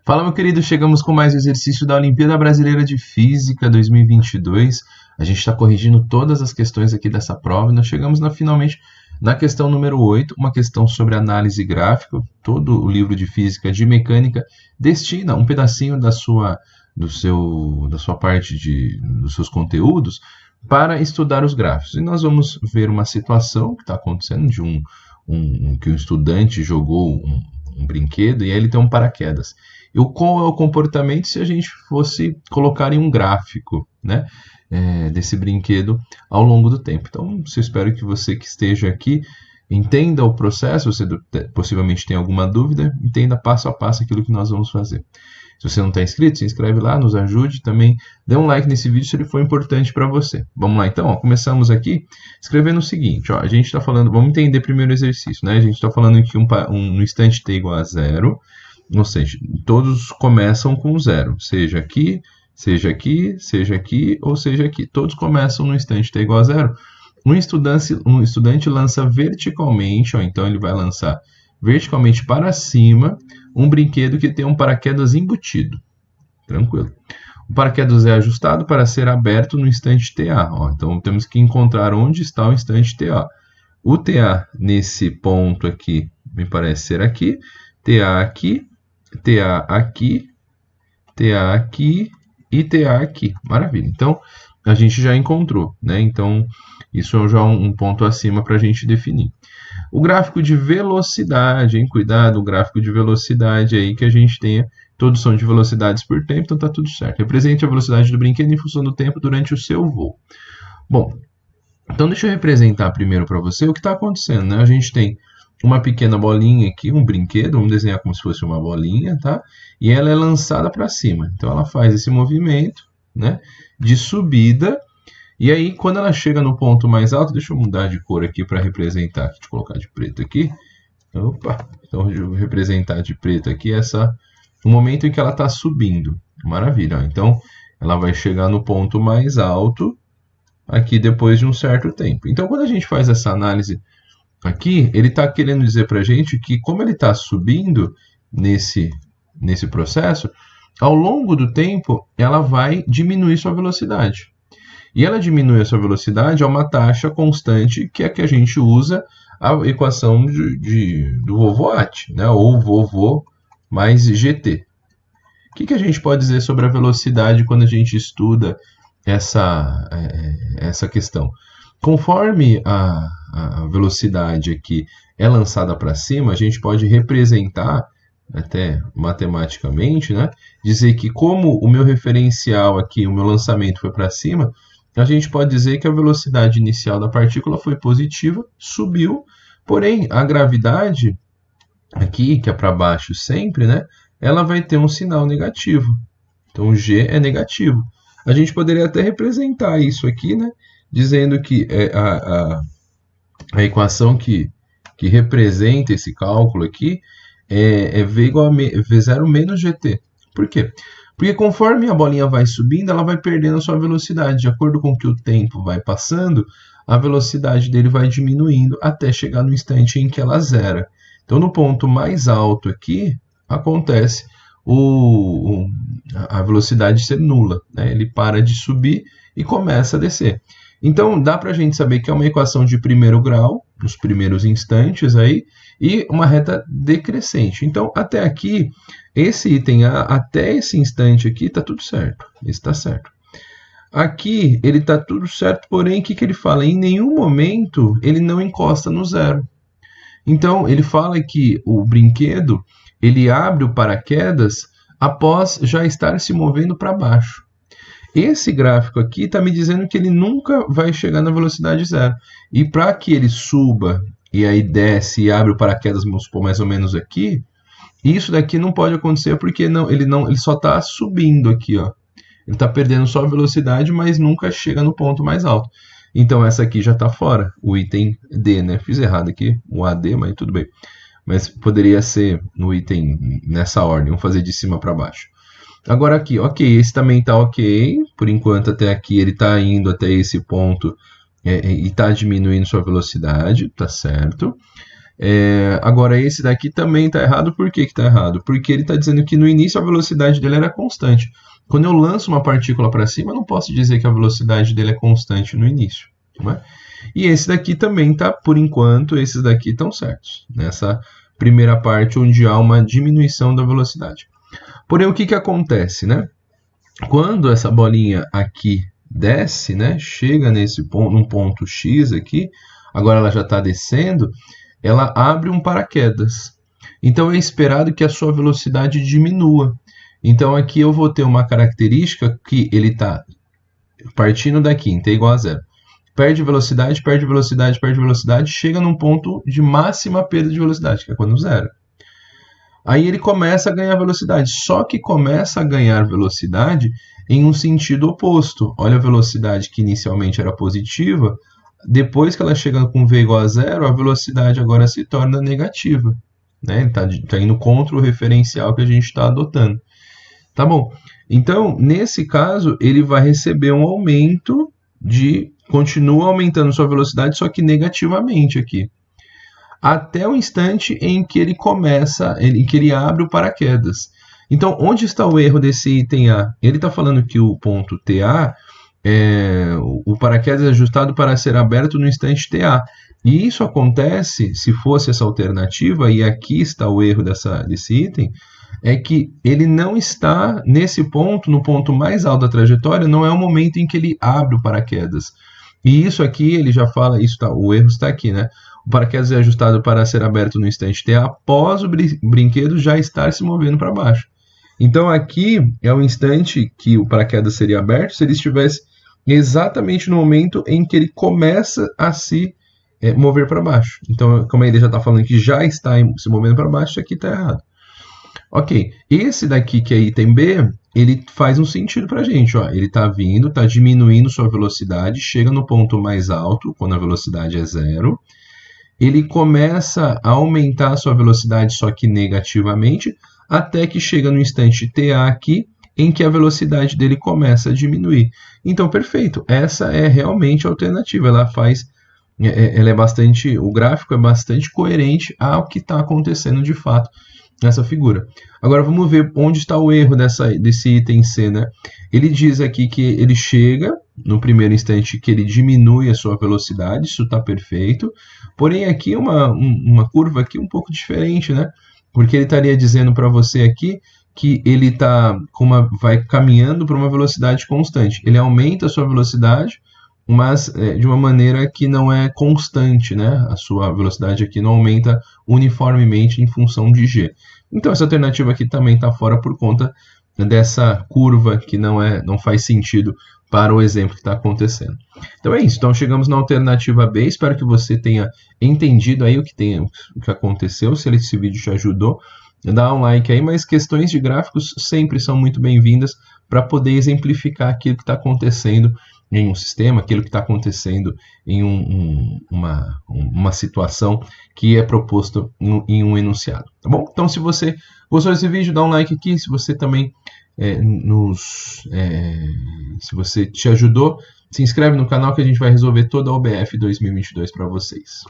Fala, meu querido, chegamos com mais um exercício da Olimpíada Brasileira de Física 2022. A gente está corrigindo todas as questões aqui dessa prova e nós chegamos finalmente na questão número 8, uma questão sobre análise gráfica. Todo o livro de Física de Mecânica destina um pedacinho da sua parte dos seus conteúdos para estudar os gráficos. E nós vamos ver uma situação que está acontecendo que um estudante jogou um brinquedo e aí ele tem um paraquedas. E qual é o comportamento se a gente fosse colocar em um gráfico, né, desse brinquedo ao longo do tempo. Então, eu espero que você que esteja aqui entenda o processo, você possivelmente tem alguma dúvida, entenda passo a passo aquilo que nós vamos fazer. Se você não está inscrito, se inscreve lá, nos ajude também, dê um like nesse vídeo se ele for importante para você. Vamos lá então, começamos aqui escrevendo o seguinte, a gente está falando, vamos entender primeiro o exercício, né? A gente está falando que no instante t igual a 0, ou seja, todos começam com 0, seja aqui, seja aqui, seja aqui ou seja aqui, todos começam no instante t igual a 0. Um estudante lança verticalmente, então ele vai lançar verticalmente para cima um brinquedo que tem um paraquedas embutido. Tranquilo. O paraquedas é ajustado para ser aberto no instante TA. Então temos que encontrar onde está o instante TA. O TA nesse ponto aqui me parece ser aqui, TA aqui, TA aqui, TA aqui e TA aqui. Maravilha. Então a gente já encontrou, né? Então isso é já um ponto acima para a gente definir. O gráfico de velocidade, hein? Cuidado, o gráfico de velocidade aí que a gente tenha, todos são de velocidades por tempo, então tá tudo certo. Represente a velocidade do brinquedo em função do tempo durante o seu voo. Bom, então deixa eu representar primeiro para você o que está acontecendo, né? A gente tem uma pequena bolinha aqui, um brinquedo, vamos desenhar como se fosse uma bolinha, tá? E ela é lançada para cima. Então ela faz esse movimento, né, de subida. E aí, quando ela chega no ponto mais alto, deixa eu mudar de cor aqui para representar, deixa eu colocar de preto aqui. Opa, então eu vou representar de preto aqui o momento em que ela está subindo. Maravilha, então ela vai chegar no ponto mais alto aqui depois de um certo tempo. Então, quando a gente faz essa análise aqui, ele está querendo dizer para a gente que como ele está subindo nesse processo, ao longo do tempo, ela vai diminuir sua velocidade. E ela diminui a sua velocidade a uma taxa constante, que é a que a gente usa a equação do vovoat, né? Ou vovô mais gt. O que a gente pode dizer sobre a velocidade quando a gente estuda essa questão? Conforme a velocidade aqui é lançada para cima, a gente pode representar, até matematicamente, né? Dizer que como o meu referencial aqui, o meu lançamento foi para cima, a gente pode dizer que a velocidade inicial da partícula foi positiva, subiu, porém a gravidade aqui, que é para baixo sempre, né, ela vai ter um sinal negativo. Então G é negativo. A gente poderia até representar isso aqui, né, dizendo que a equação que representa esse cálculo aqui é V igual a V0 menos GT. Por quê? Porque conforme a bolinha vai subindo, ela vai perdendo a sua velocidade. De acordo com que o tempo vai passando, a velocidade dele vai diminuindo até chegar no instante em que ela zera. Então, no ponto mais alto aqui, acontece a velocidade ser nula, né? Ele para de subir e começa a descer. Então, dá para a gente saber que é uma equação de primeiro grau, nos primeiros instantes aí, e uma reta decrescente. Então, até aqui, esse item A, até esse instante aqui, está tudo certo. Esse está certo. Aqui, ele está tudo certo, porém, o que ele fala? Em nenhum momento, ele não encosta no zero. Então, ele fala que o brinquedo, ele abre o paraquedas após já estar se movendo para baixo. Esse gráfico aqui está me dizendo que ele nunca vai chegar na velocidade zero. E para que ele suba e aí desce e abre o paraquedas, vamos supor, mais ou menos aqui, isso daqui não pode acontecer porque ele só está subindo aqui, ó. Ele está perdendo só a velocidade, mas nunca chega no ponto mais alto. Então essa aqui já está fora, o item D, né? Fiz errado aqui, o AD, mas tudo bem. Mas poderia ser no item nessa ordem, vamos fazer de cima para baixo. Agora aqui, ok, esse também está ok, por enquanto até aqui ele está indo até esse ponto e está diminuindo sua velocidade, tá certo. Agora, esse daqui também está errado. Por que está errado? Porque ele está dizendo que no início a velocidade dele era constante. Quando eu lanço uma partícula para cima, eu não posso dizer que a velocidade dele é constante no início. Não é? E esse daqui também está, por enquanto, esses daqui estão certos. Nessa primeira parte, onde há uma diminuição da velocidade. Porém, o que acontece, né? Quando essa bolinha aqui desce, né? Chega nesse ponto, num ponto X aqui, agora ela já está descendo, ela abre um paraquedas. Então, é esperado que a sua velocidade diminua. Então, aqui eu vou ter uma característica que ele está partindo daqui, em t igual a zero. Perde velocidade, perde velocidade, perde velocidade, chega num ponto de máxima perda de velocidade, que é quando zero. Aí ele começa a ganhar velocidade, só que começa a ganhar velocidade em um sentido oposto. Olha a velocidade que inicialmente era positiva, depois que ela chega com v igual a zero, a velocidade agora se torna negativa. Né? Ele está indo contra o referencial que a gente está adotando. Tá bom? Então, nesse caso, ele vai receber um aumento continua aumentando sua velocidade, só que negativamente aqui. Até o instante em que ele começa, em que ele abre o paraquedas. Então, onde está o erro desse item A? Ele está falando que o ponto TA, o paraquedas é ajustado para ser aberto no instante TA. E isso acontece, se fosse essa alternativa, e aqui está o erro desse item, é que ele não está nesse ponto, no ponto mais alto da trajetória, não é o momento em que ele abre o paraquedas. E isso aqui, ele já fala, o erro está aqui, né? O paraquedas é ajustado para ser aberto no instante T após o brinquedo já estar se movendo para baixo. Então aqui é o instante que o paraquedas seria aberto se ele estivesse exatamente no momento em que ele começa a se mover para baixo. Então, como ele já está falando que já está se movendo para baixo, isso aqui está errado. Ok, esse daqui que é item B, ele faz um sentido para a gente. Ó. Ele está vindo, está diminuindo sua velocidade, chega no ponto mais alto, quando a velocidade é zero. Ele começa a aumentar a sua velocidade, só que negativamente, até que chega no instante TA aqui, em que a velocidade dele começa a diminuir. Então, perfeito. Essa é realmente a alternativa. Ela é bastante, o gráfico é bastante coerente ao que está acontecendo de fato nessa figura. Agora vamos ver onde está o erro desse item C, né? Ele diz aqui que ele chega no primeiro instante que ele diminui a sua velocidade, isso está perfeito. Porém aqui uma curva aqui um pouco diferente, né? Porque ele estaria dizendo para você aqui que ele vai caminhando para uma velocidade constante. Ele aumenta a sua velocidade, mas de uma maneira que não é constante, né? A sua velocidade aqui não aumenta uniformemente em função de g. Então essa alternativa aqui também está fora por conta dessa curva que não faz sentido para o exemplo que está acontecendo. Então é isso. Então chegamos na alternativa B. Espero que você tenha entendido aí o que aconteceu. Se esse vídeo te ajudou, dá um like aí. Mas questões de gráficos sempre são muito bem-vindas para poder exemplificar aquilo que está acontecendo em um sistema, aquilo que está acontecendo em uma situação que é proposto em um enunciado, tá bom? Então, se você gostou desse vídeo, dá um like aqui. Se você também se você te ajudou, se inscreve no canal que a gente vai resolver toda a OBF 2022 para vocês.